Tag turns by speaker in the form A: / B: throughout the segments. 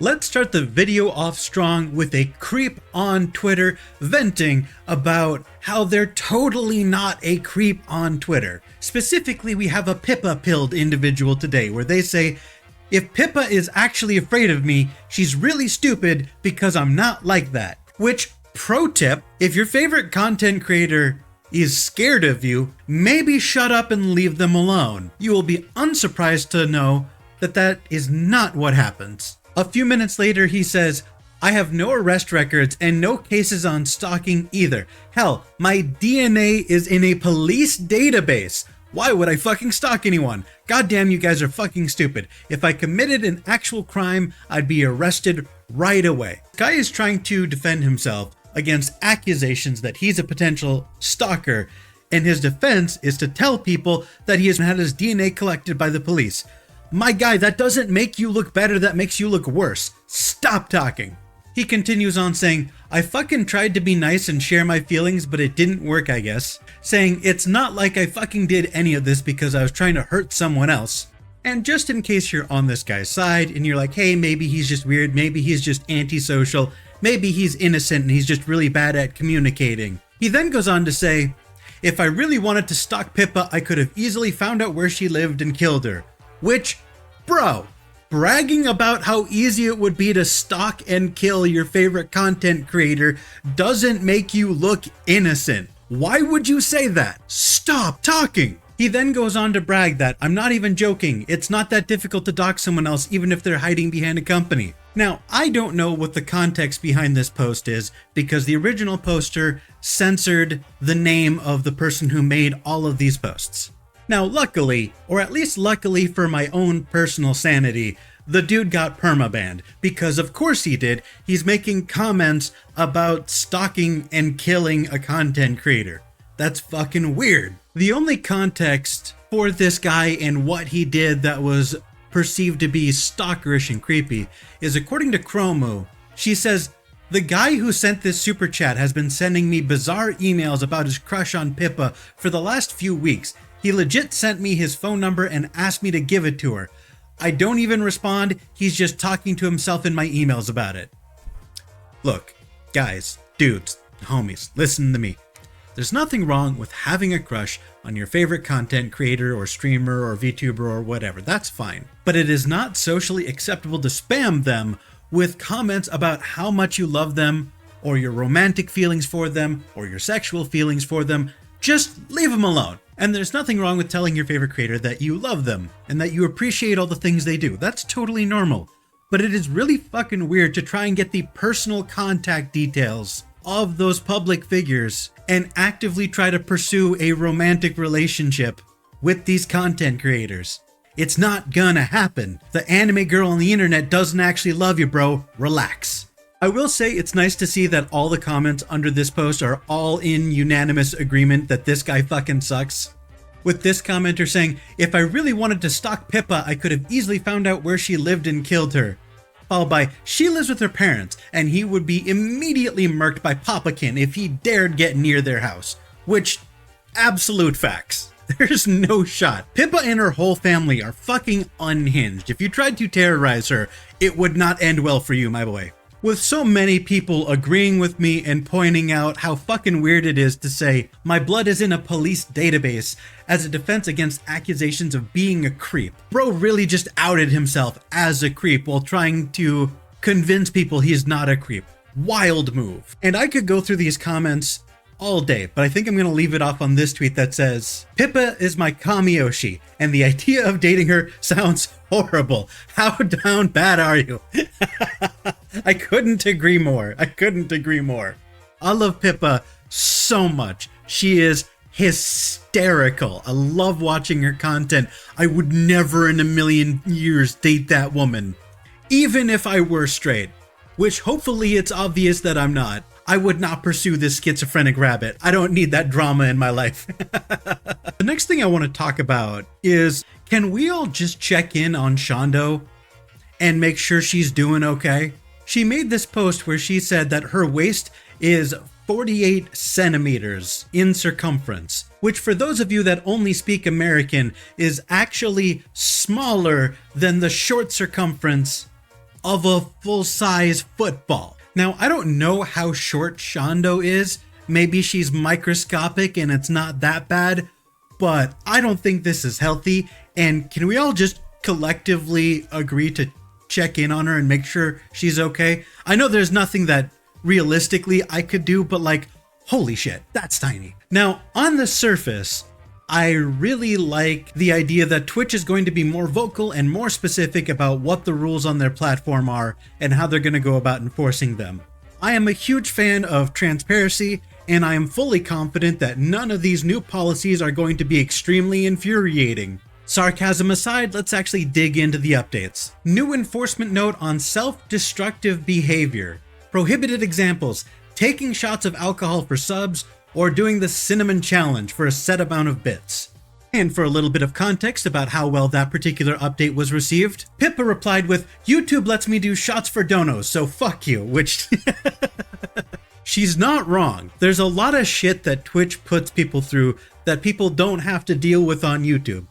A: Let's start the video off strong with a creep on Twitter venting about how they're totally not a creep on Twitter. Specifically, we have a Pippa-pilled individual today where they say, if Pippa is actually afraid of me, she's really stupid because I'm not like that. Which, pro tip, if your favorite content creator is scared of you, maybe shut up and leave them alone. You will be unsurprised to know that that is not what happens. A few minutes later, he says, I have no arrest records and no cases on stalking either. Hell, my DNA is in a police database. Why would I fucking stalk anyone? Goddamn, you guys are fucking stupid. If I committed an actual crime, I'd be arrested right away. This guy is trying to defend himself against accusations that he's a potential stalker, and his defense is to tell people that he has had his DNA collected by the police. My guy, that doesn't make you look better, that makes you look worse. Stop talking. He continues on saying, I fucking tried to be nice and share my feelings, but it didn't work, I guess. Saying, it's not like I fucking did any of this because I was trying to hurt someone else. And just in case you're on this guy's side and you're like, hey, maybe he's just weird, maybe he's just antisocial, maybe he's innocent and he's just really bad at communicating. He then goes on to say, if I really wanted to stalk Pippa, I could have easily found out where she lived and killed her. Which, bro, bragging about how easy it would be to stalk and kill your favorite content creator doesn't make you look innocent. Why would you say that? Stop talking. He then goes on to brag that, I'm not even joking, it's not that difficult to dox someone else even if they're hiding behind a company. Now, I don't know what the context behind this post is because the original poster censored the name of the person who made all of these posts. Now, luckily, or at least luckily for my own personal sanity, the dude got permabanned, because of course he did. He's making comments about stalking and killing a content creator. That's fucking weird. The only context for this guy and what he did that was perceived to be stalkerish and creepy is according to Chromu. She says, the guy who sent this super chat has been sending me bizarre emails about his crush on Pippa for the last few weeks. He legit sent me his phone number and asked me to give it to her. I don't even respond, he's just talking to himself in my emails about it. Look, guys, dudes, homies, listen to me. There's nothing wrong with having a crush on your favorite content creator or streamer or VTuber or whatever, that's fine. But it is not socially acceptable to spam them with comments about how much you love them, or your romantic feelings for them, or your sexual feelings for them. Just leave them alone. And there's nothing wrong with telling your favorite creator that you love them and that you appreciate all the things they do. That's totally normal. But it is really fucking weird to try and get the personal contact details of those public figures and actively try to pursue a romantic relationship with these content creators. It's not gonna happen. The anime girl on the internet doesn't actually love you, bro. Relax. I will say it's nice to see that all the comments under this post are all in unanimous agreement that this guy fucking sucks. With this commenter saying, if I really wanted to stalk Pippa, I could have easily found out where she lived and killed her. Followed by, she lives with her parents, and he would be immediately murked by Papakin if he dared get near their house. Which, absolute facts. There's no shot. Pippa and her whole family are fucking unhinged. If you tried to terrorize her, it would not end well for you, my boy. With so many people agreeing with me and pointing out how fucking weird it is to say, my blood is in a police database as a defense against accusations of being a creep. Bro really just outed himself as a creep while trying to convince people he's not a creep. Wild move. And I could go through these comments all day, but I think I'm gonna leave it off on this tweet that says, Pippa is my Kamiyoshi, and the idea of dating her sounds horrible. How down bad are you? I couldn't agree more. I couldn't agree more. I love Pippa so much. She is hysterical. I love watching her content. I would never in a million years date that woman. Even if I were straight, which hopefully it's obvious that I'm not. I would not pursue this schizophrenic rabbit. I don't need that drama in my life. The next thing I want to talk about is, can we all just check in on Shondo and make sure she's doing okay? She made this post where she said that her waist is 48 centimeters in circumference, which for those of you that only speak American is actually smaller than the short circumference of a full-size football. Now, I don't know how short Shondo is. Maybe she's microscopic and it's not that bad, but I don't think this is healthy. And can we all just collectively agree to check in on her and make sure she's okay? I know there's nothing that realistically I could do, but like, holy shit, that's tiny. Now, on the surface, I really like the idea that Twitch is going to be more vocal and more specific about what the rules on their platform are and how they're going to go about enforcing them. I am a huge fan of transparency, and I am fully confident that none of these new policies are going to be extremely infuriating. Sarcasm aside, let's actually dig into the updates. New enforcement note on self-destructive behavior. Prohibited examples: taking shots of alcohol for subs, or doing the cinnamon challenge for a set amount of bits. And for a little bit of context about how well that particular update was received, Pippa replied with, "YouTube lets me do shots for donos, so fuck you," which she's not wrong. There's a lot of shit that Twitch puts people through that people don't have to deal with on YouTube.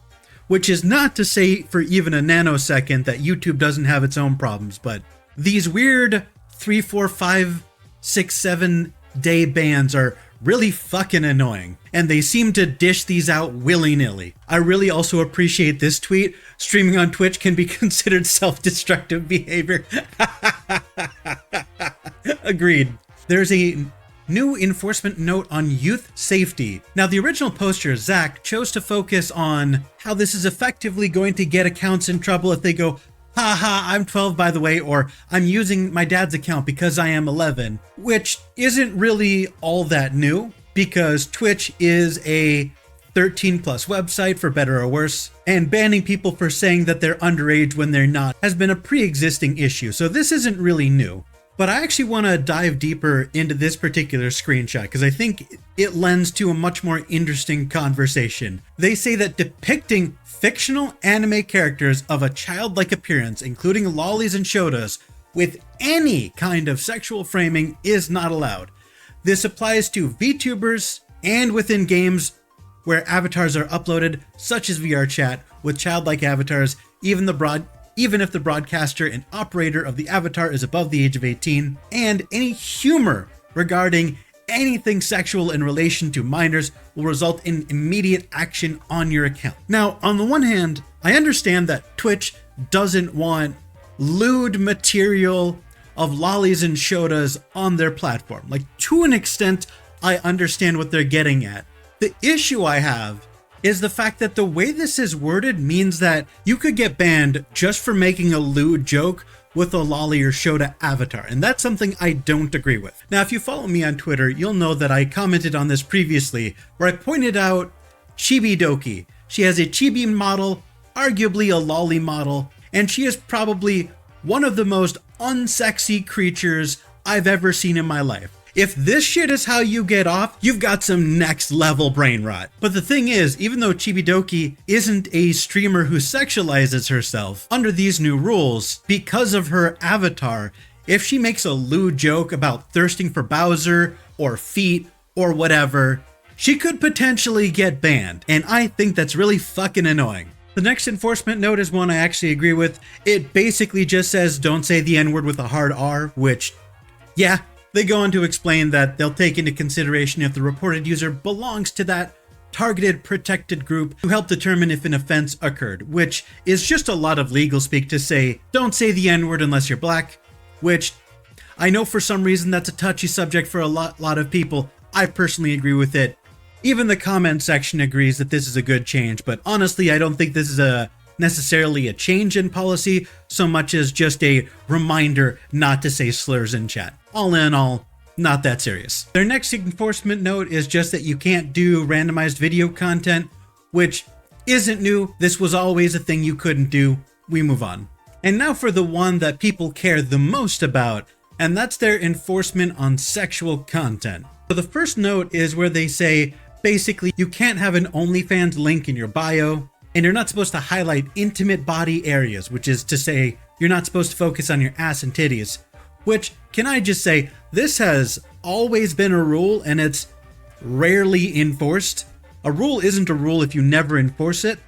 A: Which is not to say for even a nanosecond that YouTube doesn't have its own problems, but these weird 3, 4, 5, 6, 7 day bans are really fucking annoying, and they seem to dish these out willy-nilly. I really also appreciate this tweet: streaming on Twitch can be considered self-destructive behavior. Agreed. There's a new enforcement note on youth safety. Now, the original poster, Zach, chose to focus on how this is effectively going to get accounts in trouble if they go, "Haha, I'm 12 by the way," or "I'm using my dad's account because I am 11," which isn't really all that new because Twitch is a 13 plus website for better or worse, and banning people for saying that they're underage when they're not has been a pre-existing issue, so this isn't really new. But I actually want to dive deeper into this particular screenshot because I think it lends to a much more interesting conversation. They say that depicting fictional anime characters of a childlike appearance, including lollies and shotas, with any kind of sexual framing is not allowed. This applies to VTubers and within games where avatars are uploaded, such as VR chat, with childlike avatars, even if the broadcaster and operator of the avatar is above the age of 18, and any humor regarding anything sexual in relation to minors will result in immediate action on your account. Now, on the one hand, I understand that Twitch doesn't want lewd material of lollies and shotas on their platform. Like, to an extent, I understand what they're getting at. The issue I have is the fact that the way this is worded means that you could get banned just for making a lewd joke with a lolly or shota avatar, and that's something I don't agree with. Now, if you follow me on Twitter, you'll know that I commented on this previously, where I pointed out Chibi Doki. She has a chibi model, arguably a lolly model, and she is probably one of the most unsexy creatures I've ever seen in my life. If this shit is how you get off, you've got some next level brain rot. But the thing is, even though Chibidoki isn't a streamer who sexualizes herself, under these new rules, because of her avatar, if she makes a lewd joke about thirsting for Bowser or feet or whatever, she could potentially get banned. And I think that's really fucking annoying. The next enforcement note is one I actually agree with. It basically just says don't say the N-word with a hard R, which, yeah. They go on to explain that they'll take into consideration if the reported user belongs to that targeted protected group to help determine if an offense occurred, which is just a lot of legal speak to say, don't say the N-word unless you're black, which I know for some reason that's a touchy subject for a lot of people. I personally agree with it. Even the comment section agrees that this is a good change, but honestly, I don't think this is necessarily a change in policy so much as just a reminder not to say slurs in chat. All in all, not that serious. Their next enforcement note is just that you can't do randomized video content, which isn't new. This was always a thing you couldn't do. We move on. And now for the one that people care the most about, and that's their enforcement on sexual content. So the first note is where they say, basically, you can't have an OnlyFans link in your bio, and you're not supposed to highlight intimate body areas, which is to say, you're not supposed to focus on your ass and titties. Which, can I just say, this has always been a rule and it's rarely enforced. A rule isn't a rule if you never enforce it.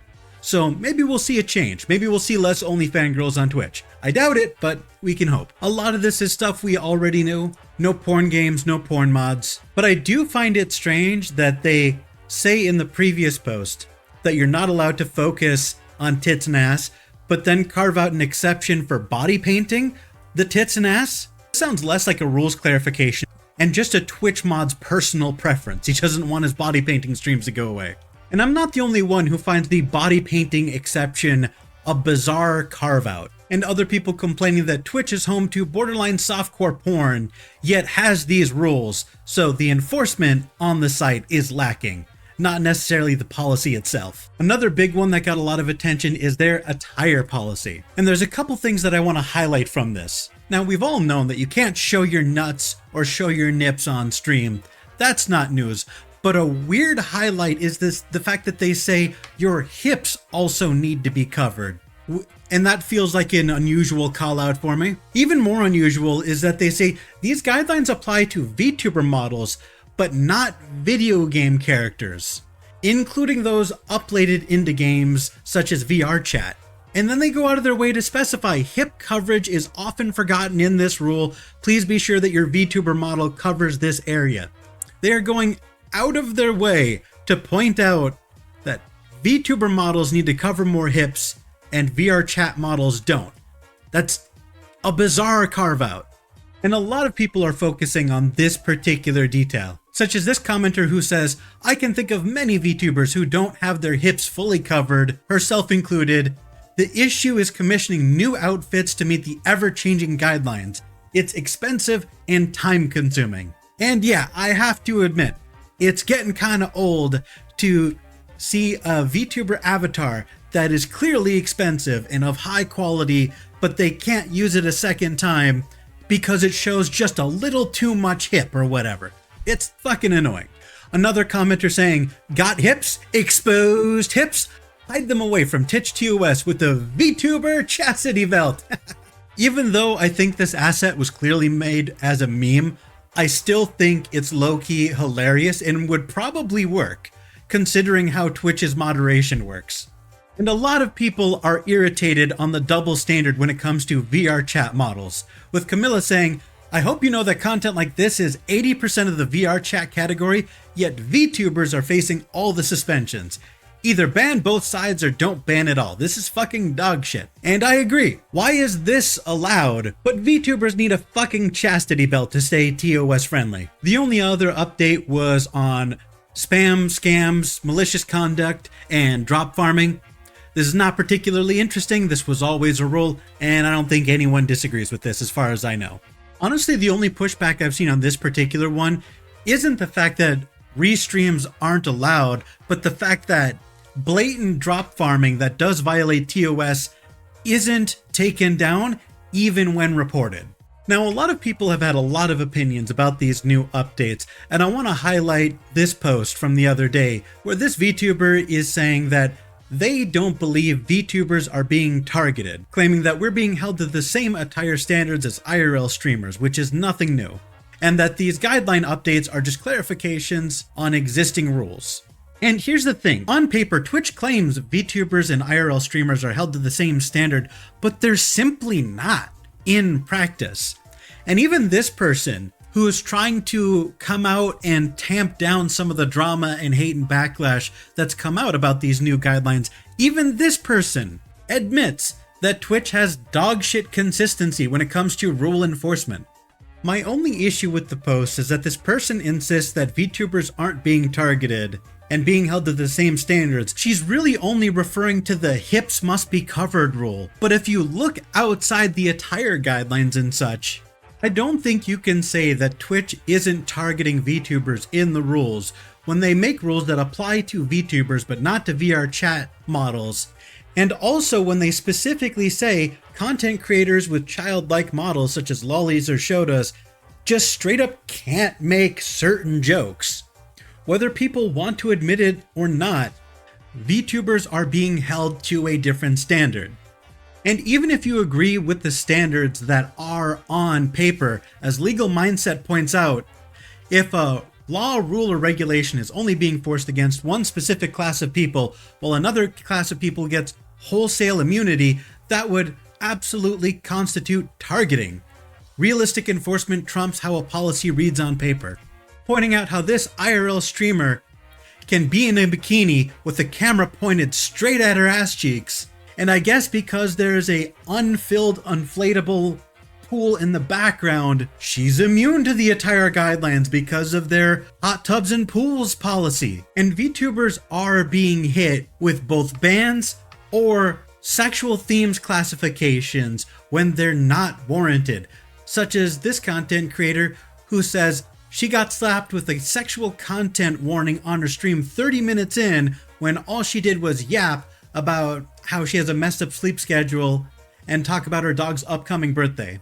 A: So maybe we'll see a change. Maybe we'll see less OnlyFans girls on Twitch. I doubt it, but we can hope. A lot of this is stuff we already knew. No porn games, no porn mods. But I do find it strange that they say in the previous post that you're not allowed to focus on tits and ass, but then carve out an exception for body painting the tits and ass. It sounds less like a rules clarification and just a Twitch mod's personal preference. He doesn't want his body painting streams to go away. And I'm not the only one who finds the body painting exception a bizarre carve out, and other people complaining that Twitch is home to borderline softcore porn, yet has these rules, so the enforcement on the site is lacking, not necessarily the policy itself. Another big one that got a lot of attention is their attire policy, and there's a couple things that I want to highlight from this. Now, we've all known that you can't show your nuts or show your nips on stream. That's not news. But a weird highlight is the fact that they say your hips also need to be covered. And that feels like an unusual call out for me. Even more unusual is that they say these guidelines apply to VTuber models, but not video game characters, including those uploaded into games such as VR chat. And then they go out of their way to specify hip coverage is often forgotten in this rule. Please be sure that your VTuber model covers this area. They are going out of their way to point out that VTuber models need to cover more hips and VR chat models don't. That's a bizarre carve out. And a lot of people are focusing on this particular detail, such as this commenter who says, I can think of many VTubers who don't have their hips fully covered, herself included. The issue is commissioning new outfits to meet the ever-changing guidelines. It's expensive and time-consuming. And yeah, I have to admit, it's getting kind of old to see a VTuber avatar that is clearly expensive and of high quality, but they can't use it a second time because it shows just a little too much hip or whatever. It's fucking annoying. Another commenter saying, got hips? Exposed hips? Hide them away from TitchTOS with the VTuber chastity belt. Even though I think this asset was clearly made as a meme, I still think it's low-key hilarious and would probably work, considering how Twitch's moderation works. And a lot of people are irritated on the double standard when it comes to VR chat models, with Camilla saying, I hope you know that content like this is 80% of the VR chat category, yet VTubers are facing all the suspensions. Either ban both sides or don't ban at all. This is fucking dog shit. And I agree. Why is this allowed? But VTubers need a fucking chastity belt to stay TOS friendly. The only other update was on spam, scams, malicious conduct, and drop farming. This is not particularly interesting. This was always a rule, and I don't think anyone disagrees with this as far as I know. Honestly, the only pushback I've seen on this particular one isn't the fact that restreams aren't allowed, but the fact that blatant drop farming that does violate TOS isn't taken down even when reported. Now, a lot of people have had a lot of opinions about these new updates, and I want to highlight this post from the other day where this VTuber is saying that they don't believe VTubers are being targeted, claiming that we're being held to the same attire standards as IRL streamers, which is nothing new, and that these guideline updates are just clarifications on existing rules. And here's the thing, on paper, Twitch claims VTubers and IRL streamers are held to the same standard, but they're simply not in practice. And even this person, who is trying to come out and tamp down some of the drama and hate and backlash that's come out about these new guidelines, even this person admits that Twitch has dog shit consistency when it comes to rule enforcement. My only issue with the post is that this person insists that VTubers aren't being targeted and being held to the same standards. She's really only referring to the hips must be covered rule. But if you look outside the attire guidelines and such, I don't think you can say that Twitch isn't targeting VTubers in the rules when they make rules that apply to VTubers but not to VR chat models. And also when they specifically say content creators with childlike models such as lollies or shoudas just straight up can't make certain jokes. Whether people want to admit it or not, VTubers are being held to a different standard. And even if you agree with the standards that are on paper, as Legal Mindset points out, if a law, rule, or regulation is only being forced against one specific class of people, while another class of people gets wholesale immunity, that would absolutely constitute targeting. Realistic enforcement trumps how a policy reads on paper. Pointing out how this IRL streamer can be in a bikini with the camera pointed straight at her ass cheeks, and I guess because there's a unfilled inflatable pool in the background, she's immune to the attire guidelines because of their hot tubs and pools policy. And VTubers are being hit with both bans or sexual themes classifications when they're not warranted, such as this content creator who says she got slapped with a sexual content warning on her stream 30 minutes in when all she did was yap about how she has a messed up sleep schedule and talk about her dog's upcoming birthday.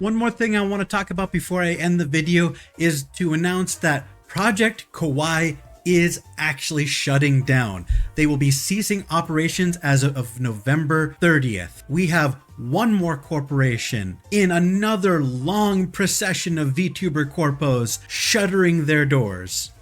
A: One more thing I want to talk about before I end the video is to announce that Project Kawaii is actually shutting down. They will be ceasing operations as of November 30th. We have one more corporation in another long procession of VTuber corpos shuttering their doors.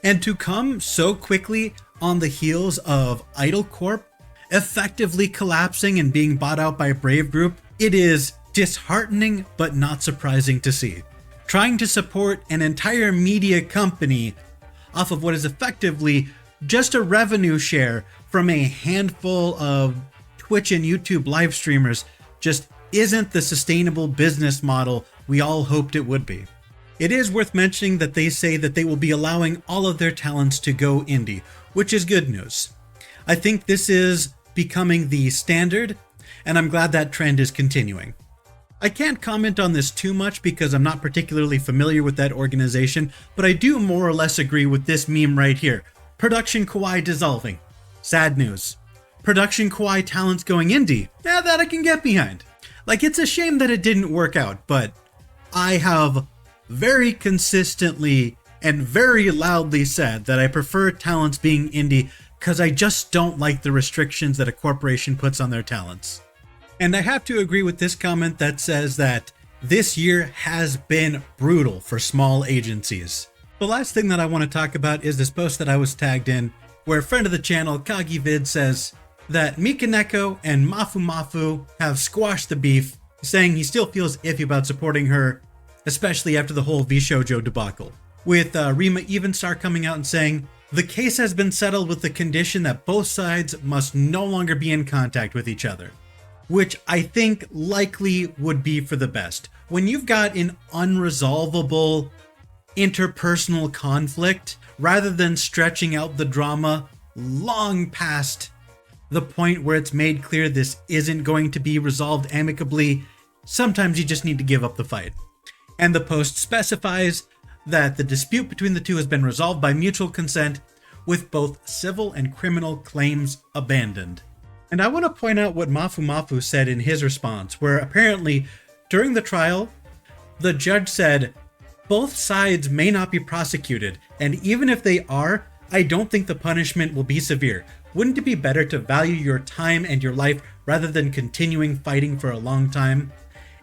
A: And to come so quickly on the heels of Idol Corp effectively collapsing and being bought out by Brave Group, it is disheartening but not surprising to see. Trying to support an entire media company off of what is effectively just a revenue share from a handful of Twitch and YouTube live streamers just isn't the sustainable business model we all hoped it would be. It is worth mentioning that they say that they will be allowing all of their talents to go indie, which is good news. I think this is becoming the standard, and I'm glad that trend is continuing. I can't comment on this too much because I'm not particularly familiar with that organization, but I do more or less agree with this meme right here. Production Kawaii dissolving. Sad news. Production Kawaii talents going indie. Yeah, that I can get behind. Like, it's a shame that it didn't work out, but I have very consistently and very loudly said that I prefer talents being indie because I just don't like the restrictions that a corporation puts on their talents. And I have to agree with this comment that says that this year has been brutal for small agencies. The last thing that I want to talk about is this post that I was tagged in, where a friend of the channel, KagiVid, says that Mikeneko and Mafu Mafu have squashed the beef, saying he still feels iffy about supporting her, especially after the whole VShojo debacle. With Rima Evenstar coming out and saying, the case has been settled with the condition that both sides must no longer be in contact with each other. Which I think likely would be for the best. When you've got an unresolvable interpersonal conflict, rather than stretching out the drama long past the point where it's made clear this isn't going to be resolved amicably, sometimes you just need to give up the fight. And the post specifies that the dispute between the two has been resolved by mutual consent, with both civil and criminal claims abandoned. And I want to point out what Mafu Mafu said in his response, where apparently during the trial, the judge said, both sides may not be prosecuted, and even if they are, I don't think the punishment will be severe. Wouldn't it be better to value your time and your life rather than continuing fighting for a long time?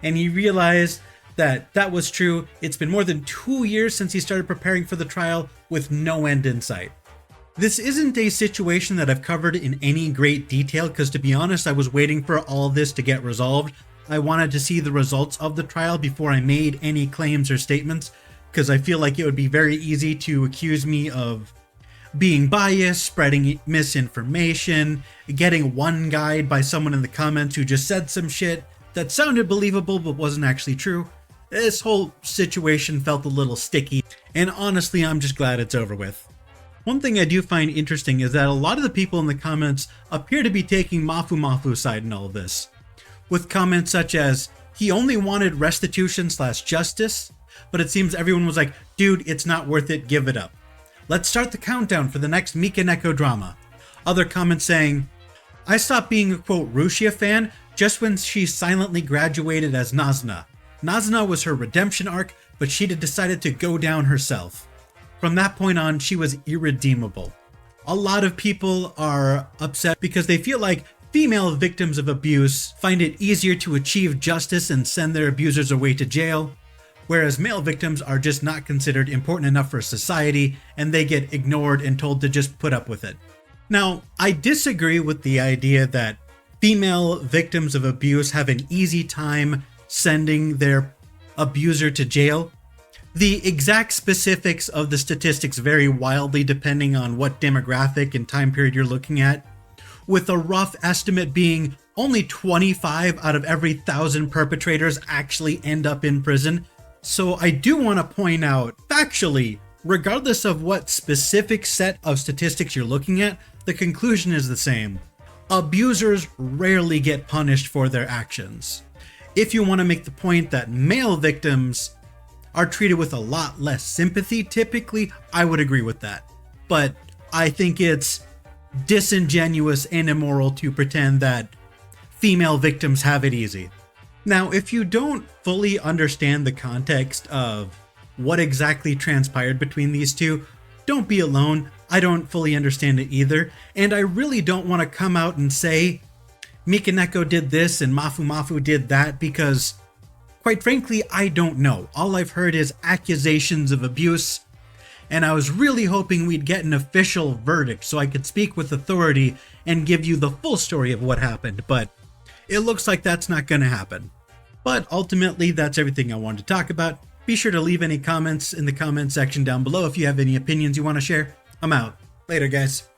A: And he realized that that was true. It's been more than 2 years since he started preparing for the trial with no end in sight. This isn't a situation that I've covered in any great detail because, to be honest, I was waiting for all this to get resolved. I wanted to see the results of the trial before I made any claims or statements, because I feel like it would be very easy to accuse me of being biased, spreading misinformation, getting one guyed by someone in the comments who just said some shit that sounded believable but wasn't actually true. This whole situation felt a little sticky, and honestly, I'm just glad it's over with. One thing I do find interesting is that a lot of the people in the comments appear to be taking Mafu Mafu's side in all of this, with comments such as, he only wanted restitution/justice, but it seems everyone was like, dude, it's not worth it, give it up. Let's start the countdown for the next Mikeneko drama. Other comments saying, I stopped being a quote Rushia fan just when she silently graduated as Nazna. Nazna was her redemption arc, but she'd decided to go down herself. From that point on, she was irredeemable. A lot of people are upset because they feel like female victims of abuse find it easier to achieve justice and send their abusers away to jail. whereas male victims are just not considered important enough for society and they get ignored and told to just put up with it. Now, I disagree with the idea that female victims of abuse have an easy time sending their abuser to jail. The exact specifics of the statistics vary wildly depending on what demographic and time period you're looking at, with a rough estimate being only 25 out of every 1,000 perpetrators actually end up in prison. So I do want to point out, factually, regardless of what specific set of statistics you're looking at, the conclusion is the same. Abusers rarely get punished for their actions. If you want to make the point that male victims are treated with a lot less sympathy typically, I would agree with that. But I think it's disingenuous and immoral to pretend that female victims have it easy. Now, if you don't fully understand the context of what exactly transpired between these two, don't be alone. I don't fully understand it either, and I really don't want to come out and say Mikeneko did this and Mafu Mafu did that, because quite frankly, I don't know. All I've heard is accusations of abuse, and I was really hoping we'd get an official verdict so I could speak with authority and give you the full story of what happened, but it looks like that's not going to happen. But ultimately, that's everything I wanted to talk about. Be sure to leave any comments in the comment section down below if you have any opinions you want to share. I'm out. Later, guys.